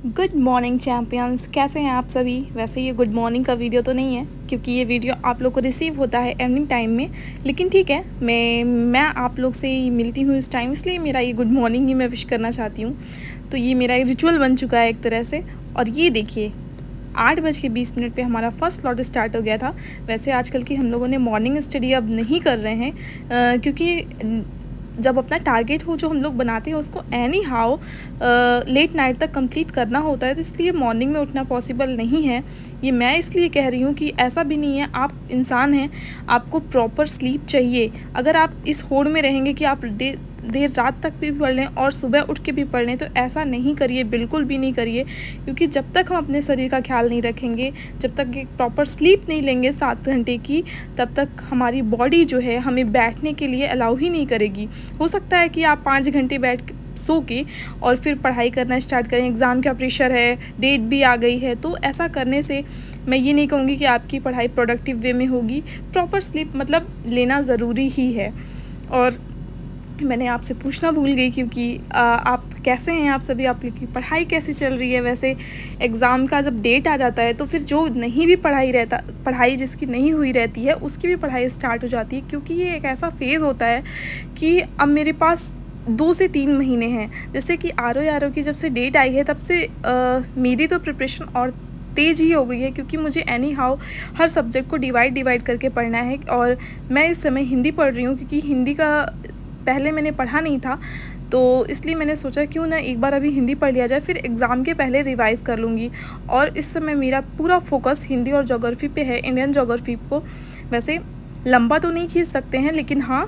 Good morning champions, कैसे हैं आप सभी। वैसे ये गुड मॉर्निंग का वीडियो तो नहीं है क्योंकि ये वीडियो आप लोग को रिसीव होता है इवनिंग टाइम में, लेकिन ठीक है, मैं आप लोग से ही मिलती हूँ इस टाइम, इसलिए मेरा ये गुड मॉर्निंग ही मैं विश करना चाहती हूँ। तो ये मेरा एक रिचुअल बन चुका है एक तरह से। और ये देखिए 8:20 पे हमारा फर्स्ट स्लॉट स्टार्ट हो गया था। वैसे आजकल की हम लोगों ने मॉर्निंग स्टडी अब नहीं कर रहे हैं क्योंकि जब अपना टारगेट हो जो हम लोग बनाते हैं उसको एनी हाउ लेट नाइट तक कंप्लीट करना होता है, तो इसलिए मॉर्निंग में उठना पॉसिबल नहीं है। ये मैं इसलिए कह रही हूँ कि ऐसा भी नहीं है, आप इंसान हैं, आपको प्रॉपर स्लीप चाहिए। अगर आप इस होड़ में रहेंगे कि आप देर रात तक भी पढ़ लें और सुबह उठ के भी पढ़ लें, तो ऐसा नहीं करिए, बिल्कुल भी नहीं करिए। क्योंकि जब तक हम अपने शरीर का ख्याल नहीं रखेंगे, जब तक एक प्रॉपर स्लीप नहीं लेंगे 7 घंटे की, तब तक हमारी बॉडी जो है हमें बैठने के लिए अलाउ ही नहीं करेगी। हो सकता है कि आप 5 घंटे बैठ सो के और फिर पढ़ाई करना स्टार्ट करें, एग्ज़ाम का प्रेशर है, डेट भी आ गई है, तो ऐसा करने से मैं ये नहीं कहूँगी कि आपकी पढ़ाई प्रोडक्टिव वे में होगी। प्रॉपर स्लीप मतलब लेना ज़रूरी ही है। और मैंने आपसे पूछना भूल गई क्योंकि आप कैसे हैं, आप सभी, आप लोग की पढ़ाई कैसी चल रही है। वैसे एग्ज़ाम का जब डेट आ जाता है तो फिर जो नहीं भी पढ़ाई जिसकी नहीं हुई रहती है उसकी भी पढ़ाई स्टार्ट हो जाती है, क्योंकि ये एक ऐसा फेज़ होता है कि अब मेरे पास 2 से 3 महीने हैं। जैसे कि आर की जब से डेट आई है तब से मेरी तो प्रिपरेशन और तेज़ ही हो गई है, क्योंकि मुझे एनी हाउ हर सब्जेक्ट को डिवाइड करके पढ़ना है। और मैं इस समय हिंदी पढ़ रही हूँ क्योंकि हिंदी का पहले मैंने पढ़ा नहीं था, तो इसलिए मैंने सोचा क्यों ना एक बार अभी हिंदी पढ़ लिया जाए, फिर एग्ज़ाम के पहले रिवाइज़ कर लूँगी। और इस समय मेरा पूरा फोकस हिंदी और ज्योग्राफी पे है, इंडियन ज्योग्राफी को। वैसे लंबा तो नहीं खींच सकते हैं, लेकिन हाँ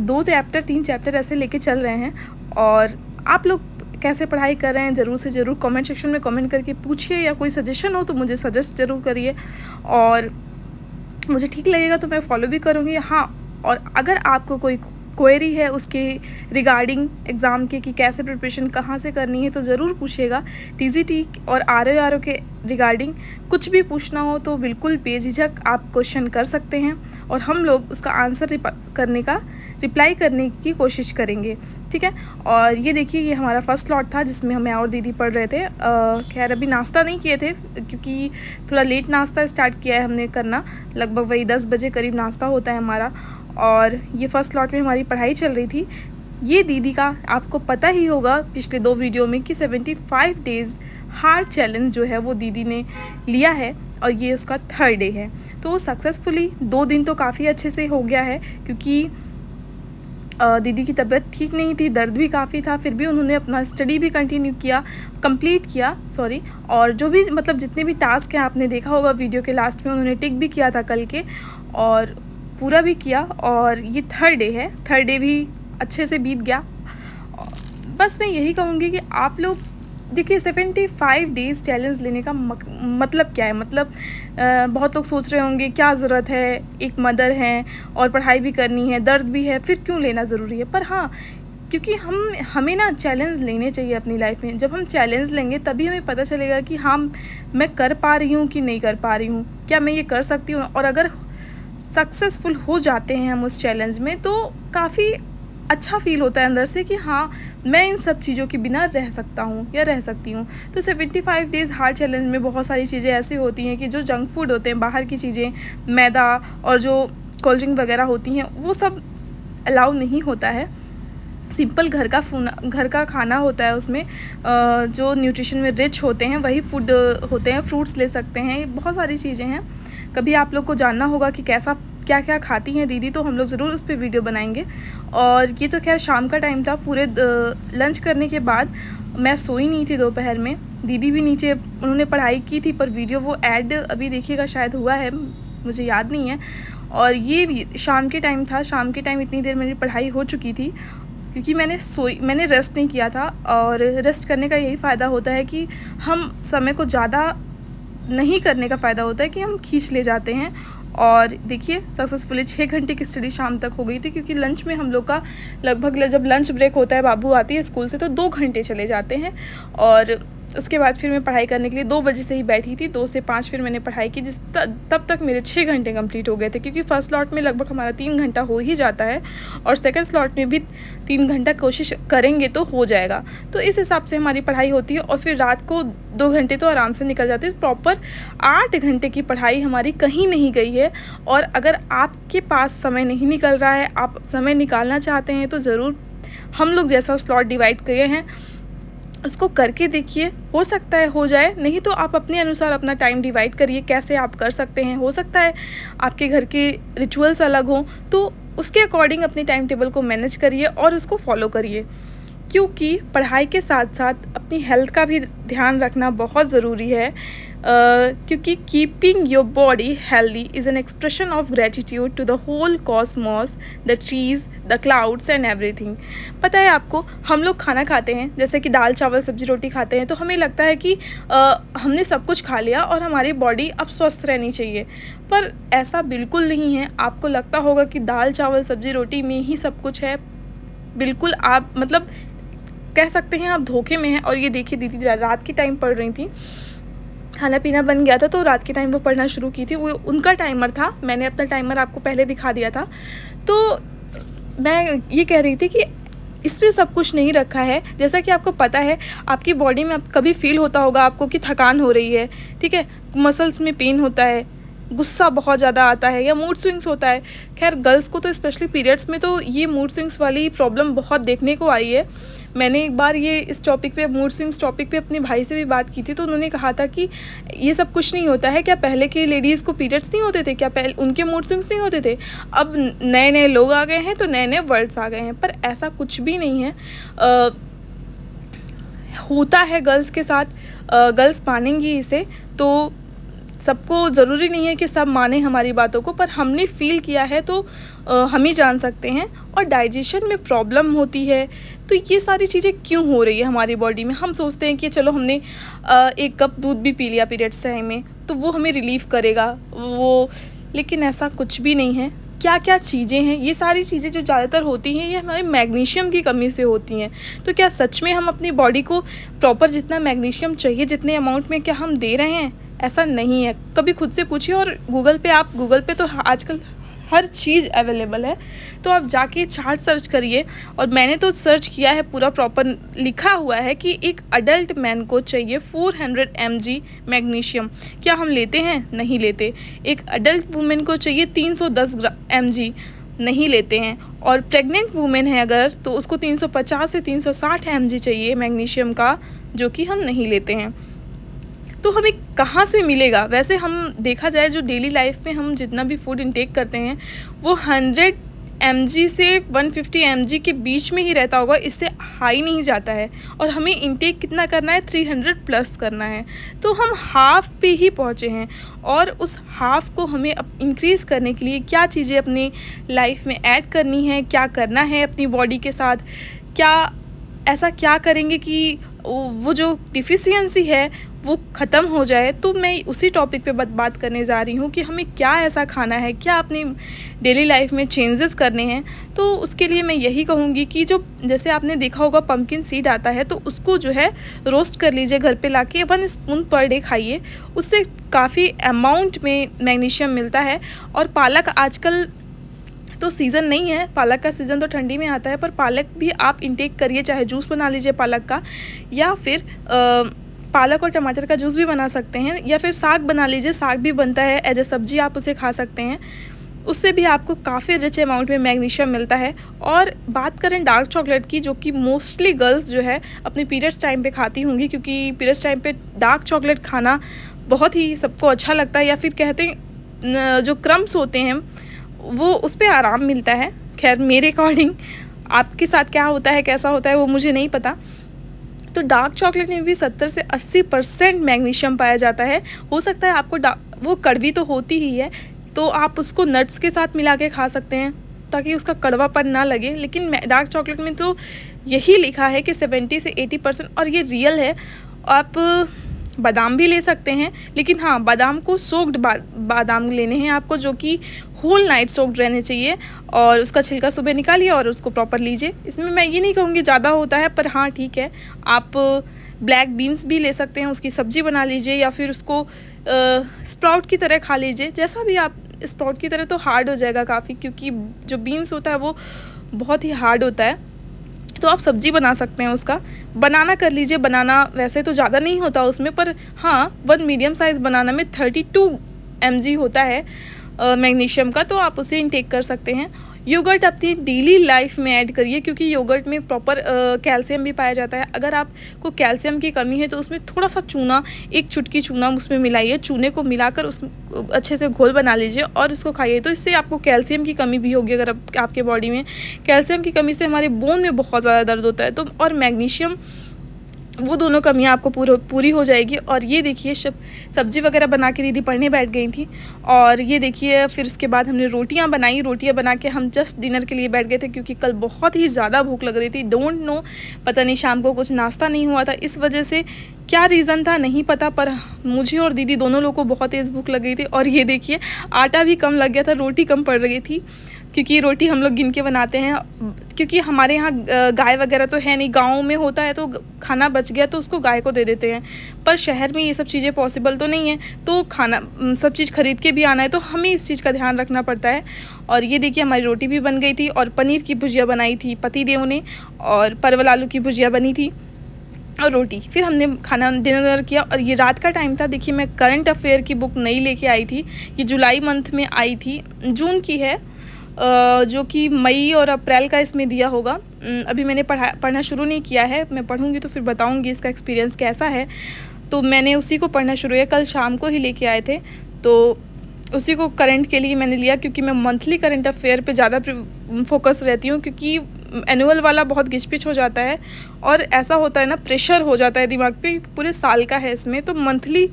2 चैप्टर 3 चैप्टर ऐसे लेके चल रहे हैं। और आप लोग कैसे पढ़ाई कर रहे हैं ज़रूर से ज़रूर कमेंट सेक्शन में कमेंट करके पूछिए, या कोई सजेशन हो तो मुझे सजेस्ट ज़रूर करिए, और मुझे ठीक लगेगा तो मैं फॉलो भी करूँगी। हाँ, और अगर आपको कोई क्वेरी है उसके रिगार्डिंग एग्ज़ाम के कि कैसे प्रिपरेशन कहाँ से करनी है, तो ज़रूर पूछिएगा। टीजीटी और आरओ के रिगार्डिंग कुछ भी पूछना हो तो बिल्कुल बेझिझक आप क्वेश्चन कर सकते हैं, और हम लोग उसका आंसर रिप्लाई करने की कोशिश करेंगे, ठीक है। और ये देखिए, ये हमारा फर्स्ट स्लॉट था जिसमें मैं और दीदी पढ़ रहे थे। खैर अभी नाश्ता नहीं किए थे क्योंकि थोड़ा लेट नाश्ता स्टार्ट किया है हमने करना, लगभग वही 10 बजे करीब नाश्ता होता है हमारा। और ये फर्स्ट स्लॉट में हमारी पढ़ाई चल रही थी। ये दीदी का आपको पता ही होगा पिछले 2 वीडियो में कि 75 डेज़ हार्ड चैलेंज जो है वो दीदी ने लिया है, और ये उसका 3rd डे है। तो सक्सेसफुली 2 दिन तो काफ़ी अच्छे से हो गया है, क्योंकि दीदी की तबीयत ठीक नहीं थी, दर्द भी काफ़ी था, फिर भी उन्होंने अपना स्टडी भी कंप्लीट किया। और जो भी मतलब जितने भी टास्क हैं आपने देखा होगा वीडियो के लास्ट में, उन्होंने टिक भी किया था कल के, और पूरा भी किया। और ये 3rd डे है, 3rd डे भी अच्छे से बीत गया। बस मैं यही कहूँगी कि आप लोग देखिए 75 डेज़ चैलेंज लेने का मतलब क्या है। मतलब बहुत लोग सोच रहे होंगे क्या ज़रूरत है, एक मदर हैं और पढ़ाई भी करनी है, दर्द भी है, फिर क्यों लेना ज़रूरी है। पर हाँ, क्योंकि हमें ना चैलेंज लेने चाहिए अपनी लाइफ में। जब हम चैलेंज लेंगे तभी हमें पता चलेगा कि हाँ, मैं कर पा रही हूँ कि नहीं कर पा रही हूँ, क्या मैं ये कर सकती हूँ। और अगर सक्सेसफुल हो जाते हैं हम उस चैलेंज में, तो काफ़ी अच्छा फ़ील होता है अंदर से कि हाँ, मैं इन सब चीज़ों के बिना रह सकता हूँ या रह सकती हूँ। तो 75 डेज़ हार्ड चैलेंज में बहुत सारी चीज़ें ऐसी होती हैं कि जो जंक फूड होते हैं, बाहर की चीज़ें, मैदा और जो कोल्ड ड्रिंक वगैरह होती हैं, वो सब अलाउ नहीं होता है। सिंपल घर का खाना होता है, उसमें जो न्यूट्रिशन में रिच होते हैं वही फूड होते हैं। फ्रूट्स ले सकते हैं, बहुत सारी चीज़ें हैं। कभी आप लोग को जानना होगा कि क्या क्या खाती हैं दीदी, तो हम लोग ज़रूर उस पर वीडियो बनाएंगे। और ये तो खैर शाम का टाइम था, पूरे लंच करने के बाद मैं सोई नहीं थी दोपहर में। दीदी भी नीचे उन्होंने पढ़ाई की थी, पर वीडियो वो ऐड अभी देखिएगा शायद हुआ है, मुझे याद नहीं है। और ये भी शाम के टाइम था, शाम के टाइम इतनी देर मेरी पढ़ाई हो चुकी थी, क्योंकि मैंने रेस्ट नहीं किया था। और रेस्ट करने का यही फ़ायदा होता है कि हम समय को ज़्यादा नहीं करने का फ़ायदा होता है कि हम खींच ले जाते हैं। और देखिए सक्सेसफुली 6 घंटे की स्टडी शाम तक हो गई थी, क्योंकि लंच में हम लोग का लगभग जब लंच ब्रेक होता है, बाबू आती है स्कूल से, तो 2 घंटे चले जाते हैं। और उसके बाद फिर मैं पढ़ाई करने के लिए 2 बजे से ही बैठी थी, 2 से 5 फिर मैंने पढ़ाई की, तब तक मेरे 6 घंटे कंप्लीट हो गए थे, क्योंकि फ़र्स्ट स्लॉट में लगभग हमारा 3 घंटा हो ही जाता है और सेकंड स्लॉट में भी 3 घंटा कोशिश करेंगे तो हो जाएगा। तो इस हिसाब से हमारी पढ़ाई होती है और फिर रात को 2 घंटे तो आराम से निकल जाते हैं। प्रॉपर 8 घंटे की पढ़ाई हमारी कहीं नहीं गई है। और अगर आपके पास समय नहीं निकल रहा है, आप समय निकालना चाहते हैं, तो ज़रूर हम लोग जैसा स्लॉट डिवाइड किए हैं उसको करके देखिए, हो सकता है हो जाए, नहीं तो आप अपने अनुसार अपना टाइम डिवाइड करिए, कैसे आप कर सकते हैं। हो सकता है आपके घर के रिचुअल्स अलग हों, तो उसके अकॉर्डिंग अपने टाइम टेबल को मैनेज करिए और उसको फॉलो करिए, क्योंकि पढ़ाई के साथ साथ अपनी हेल्थ का भी ध्यान रखना बहुत ज़रूरी है। क्योंकि keeping your body healthy is an expression of gratitude to the whole cosmos, the trees, the clouds and everything. पता है आपको, हम लोग खाना खाते हैं, जैसे कि दाल चावल सब्ज़ी रोटी खाते हैं, तो हमें लगता है कि हमने सब कुछ खा लिया और हमारी बॉडी अब स्वस्थ रहनी चाहिए, पर ऐसा बिल्कुल नहीं है। आपको लगता होगा कि दाल चावल सब्ज़ी रोटी में ही सब कुछ है, बिल्कुल आप मतलब कह सकते हैं आप धोखे में हैं। और ये देखिए दीदी रात की टाइम पढ़ रही थी, खाना पीना बन गया था तो रात के टाइम वो पढ़ना शुरू की थी। वो उनका टाइमर था, मैंने अपना टाइमर आपको पहले दिखा दिया था। तो मैं ये कह रही थी कि इसमें सब कुछ नहीं रखा है। जैसा कि आपको पता है, आपकी बॉडी में कभी फील होता होगा आपको कि थकान हो रही है, ठीक है, मसल्स में पेन होता है, गुस्सा बहुत ज़्यादा आता है या मूड स्विंग्स होता है। खैर गर्ल्स को तो स्पेशली पीरियड्स में तो ये मूड स्विंग्स वाली प्रॉब्लम बहुत देखने को आई है। मैंने एक बार ये इस टॉपिक पे, मूड स्विंग्स टॉपिक पे अपने भाई से भी बात की थी, तो उन्होंने कहा था कि ये सब कुछ नहीं होता है। क्या पहले की लेडीज़ को पीरियड्स नहीं होते थे? क्या पहले उनके मूड स्विंग्स नहीं होते थे? अब नए नए लोग आ गए हैं तो नए नए वर्ड्स आ गए हैं, पर ऐसा कुछ भी नहीं है। होता है गर्ल्स के साथ, गर्ल्स मानेंगी इसे, तो सबको ज़रूरी नहीं है कि सब माने हमारी बातों को, पर हमने फ़ील किया है तो हम ही जान सकते हैं। और डाइजेशन में प्रॉब्लम होती है, तो ये सारी चीज़ें क्यों हो रही है हमारी बॉडी में? हम सोचते हैं कि चलो हमने 1 कप दूध भी पी लिया पीरियड्स टाइम में तो वो हमें रिलीफ़ करेगा वो, लेकिन ऐसा कुछ भी नहीं है। क्या क्या चीज़ें हैं, ये सारी चीज़ें जो ज़्यादातर होती हैं, ये हमारे मैग्नीशियम की कमी से होती हैं। तो क्या सच में हम अपनी बॉडी को प्रॉपर जितना मैग्नीशियम चाहिए, जितने अमाउंट में क्या हम दे रहे हैं? ऐसा नहीं है। कभी खुद से पूछिए। और गूगल पे तो आजकल हर चीज़ अवेलेबल है, तो आप जाके चार्ट सर्च करिए। और मैंने तो सर्च किया है, पूरा प्रॉपर लिखा हुआ है कि एक अडल्ट मैन को चाहिए 400 mg मैग्नीशियम। क्या हम लेते हैं? नहीं लेते। एक अडल्ट वुमेन को चाहिए 310 mg, नहीं लेते हैं। और प्रेग्नेंट वुमेन है अगर, तो उसको 350 से 360 mg चाहिए मैग्नीशियम का, जो कि हम नहीं लेते हैं। तो हमें कहाँ से मिलेगा? वैसे हम देखा जाए, जो डेली लाइफ में हम जितना भी फूड इंटेक करते हैं वो 100 mg से 150 mg के बीच में ही रहता होगा, इससे हाई नहीं जाता है। और हमें इंटेक कितना करना है? 300 प्लस करना है। तो हम हाफ़ पे ही पहुँचे हैं, और उस हाफ़ को हमें इंक्रीज़ करने के लिए क्या चीज़ें अपनी लाइफ में ऐड करनी है, क्या करना है अपनी बॉडी के साथ, ऐसा क्या करेंगे कि वो जो डिफिशियंसी है वो ख़त्म हो जाए। तो मैं उसी टॉपिक पे बात करने जा रही हूँ कि हमें क्या ऐसा खाना है, क्या अपनी डेली लाइफ में चेंजेस करने हैं। तो उसके लिए मैं यही कहूँगी कि जो जैसे आपने देखा होगा पम्पकिन सीड आता है, तो उसको जो है रोस्ट कर लीजिए घर पे लाके, 1 स्पून पर डे खाइए, उससे काफ़ी अमाउंट में मैग्नीशियम मिलता है। और पालक आजकल तो सीज़न नहीं है, पालक का सीज़न तो ठंडी में आता है, पर पालक भी आप इंटेक करिए, चाहे जूस बना लीजिए पालक का, या फिर पालक और टमाटर का जूस भी बना सकते हैं, या फिर साग बना लीजिए, साग भी बनता है एज ए सब्जी, आप उसे खा सकते हैं। उससे भी आपको काफ़ी रिच अमाउंट में मैग्नीशियम मिलता है। और बात करें डार्क चॉकलेट की, जो कि मोस्टली गर्ल्स जो है अपने पीरियड्स टाइम पे खाती होंगी, क्योंकि पीरियड्स टाइम पे डार्क चॉकलेट खाना बहुत ही सबको अच्छा लगता है, या फिर कहते हैं जो क्रम्स होते हैं वो उस पर आराम मिलता है। खैर मेरे अकॉर्डिंग आपके साथ क्या होता है, कैसा होता है, वो मुझे नहीं पता। तो डार्क चॉकलेट में भी 70 से 80% मैग्नीशियम पाया जाता है। हो सकता है आपको वो कड़वी तो होती ही है, तो आप उसको नट्स के साथ मिला के खा सकते हैं ताकि उसका कड़वापन ना लगे। लेकिन डार्क चॉकलेट में तो यही लिखा है कि 70 से 80%, और ये रियल है। आप बादाम भी ले सकते हैं, लेकिन हाँ, बादाम को सोक्ड बादाम लेने हैं आपको, जो कि होल नाइट सोक्ड रहने चाहिए, और उसका छिलका सुबह निकालिए और उसको प्रॉपर लीजिए। इसमें मैं ये नहीं कहूँगी ज़्यादा होता है, पर हाँ ठीक है, आप ब्लैक बीन्स भी ले सकते हैं, उसकी सब्ज़ी बना लीजिए या फिर उसको स्प्राउट की तरह खा लीजिए। जैसा भी आप, स्प्राउट की तरह तो हार्ड हो जाएगा काफ़ी, क्योंकि जो बीन्स होता है वो बहुत ही हार्ड होता है। तो आप सब्ज़ी बना सकते हैं उसका। बनाना कर लीजिए। बनाना वैसे तो ज़्यादा नहीं होता उसमें, पर हाँ 1 मीडियम साइज़ बनाना में 32 mg होता है मैग्नीशियम का, तो आप उसे इनटेक कर सकते हैं। योगर्ट अपनी डेली लाइफ में ऐड करिए, क्योंकि योगर्ट में प्रॉपर कैल्शियम भी पाया जाता है। अगर आपको कैल्शियम की कमी है तो उसमें थोड़ा सा चूना, 1 चुटकी चूना उसमें मिलाइए। चूने को मिलाकर उस अच्छे से घोल बना लीजिए और उसको खाइए, तो इससे आपको कैल्शियम की कमी भी होगी। अगर आपके बॉडी में कैल्शियम की कमी से हमारे बोन में बहुत ज़्यादा दर्द होता है, तो और मैग्नीशियम, वो दोनों कमियां आपको पूरी हो जाएगी। और ये देखिए सब्ज़ी वगैरह बना के दीदी पढ़ने बैठ गई थी, और ये देखिए फिर उसके बाद हमने रोटियां बनाई। रोटियां बना के हम जस्ट डिनर के लिए बैठ गए थे, क्योंकि कल बहुत ही ज़्यादा भूख लग रही थी। डोंट नो, पता नहीं शाम को कुछ नाश्ता नहीं हुआ था, इस वजह से क्या रीज़न था नहीं पता, पर मुझे और दीदी दोनों लोगों को बहुत तेज़ भूख लग गई थी। और ये देखिए आटा भी कम लग गया था, रोटी कम पड़ रही थी, क्योंकि रोटी हम लोग गिन के बनाते हैं। क्योंकि हमारे यहाँ गाय वगैरह तो है नहीं, गाँव में होता है तो खाना बच गया तो उसको गाय को दे देते हैं, पर शहर में ये सब चीज़ें पॉसिबल तो नहीं है, तो खाना सब चीज़ खरीद के भी आना है, तो हमें इस चीज़ का ध्यान रखना पड़ता है। और ये देखिए हमारी रोटी भी बन गई थी, और पनीर की भुजिया बनाई थी पति देव ने, और परवल आलू की भुजिया बनी थी और रोटी। फिर हमने खाना डिनर किया। और ये रात का टाइम था। देखिए मैं करंट अफेयर की बुक नई लेके आई थी, ये जुलाई मंथ में आई थी, जून की है, जो कि मई और अप्रैल का इसमें दिया होगा। अभी मैंने पढ़ना शुरू नहीं किया है, मैं पढ़ूंगी तो फिर बताऊंगी इसका एक्सपीरियंस कैसा है। तो मैंने उसी को पढ़ना शुरू किया, कल शाम को ही लेके आए थे, तो उसी को करंट के लिए मैंने लिया, क्योंकि मैं मंथली करंट अफेयर पे ज़्यादा फोकस रहती हूँ, क्योंकि एनुअल वाला बहुत घिच-पिच हो जाता है और ऐसा होता है ना, प्रेशर हो जाता है दिमाग पे, पूरे साल का है इसमें, तो मंथली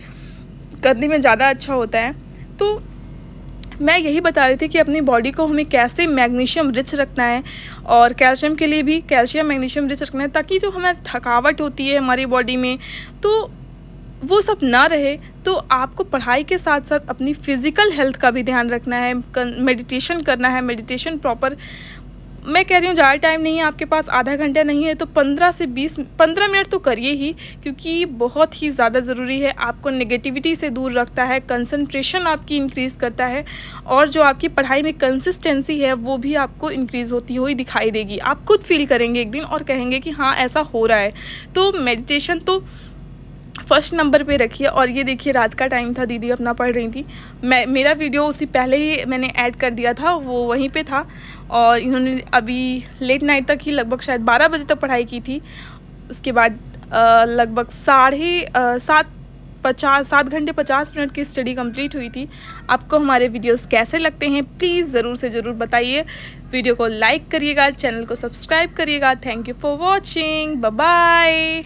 करने में ज़्यादा अच्छा होता है। तो मैं यही बता रही थी कि अपनी बॉडी को हमें कैसे मैग्नीशियम रिच रखना है, और कैल्शियम के लिए भी कैल्शियम मैग्नीशियम रिच रखना है, ताकि जो हमारी थकावट होती है हमारी बॉडी में, तो वो सब ना रहे। तो आपको पढ़ाई के साथ साथ अपनी फ़िज़िकल हेल्थ का भी ध्यान रखना है, मेडिटेशन करना है। मेडिटेशन प्रॉपर, मैं कह रही हूँ ज़्यादा टाइम नहीं है आपके पास, आधा घंटा नहीं है तो 15 मिनट तो करिए ही, क्योंकि बहुत ही ज़्यादा ज़रूरी है। आपको नेगेटिविटी से दूर रखता है, कंसंट्रेशन आपकी इंक्रीज़ करता है, और जो आपकी पढ़ाई में कंसिस्टेंसी है वो भी आपको इंक्रीज़ होती हुई दिखाई देगी। आप खुद फील करेंगे एक दिन और कहेंगे कि हाँ ऐसा हो रहा है। तो मेडिटेशन तो फर्स्ट नंबर पे रखिए। और ये देखिए रात का टाइम था, दीदी अपना पढ़ रही थी, मेरा वीडियो उसी पहले ही मैंने ऐड कर दिया था, वो वहीं पे था, और इन्होंने अभी लेट नाइट तक ही, लगभग शायद 12 बजे तक पढ़ाई की थी। उसके बाद लगभग 7 घंटे 50 मिनट की स्टडी कंप्लीट हुई थी। आपको हमारे वीडियोस कैसे लगते हैं प्लीज़ ज़रूर से ज़रूर बताइए। वीडियो को लाइक करिएगा, चैनल को सब्सक्राइब करिएगा। Thank you for watching, bye bye.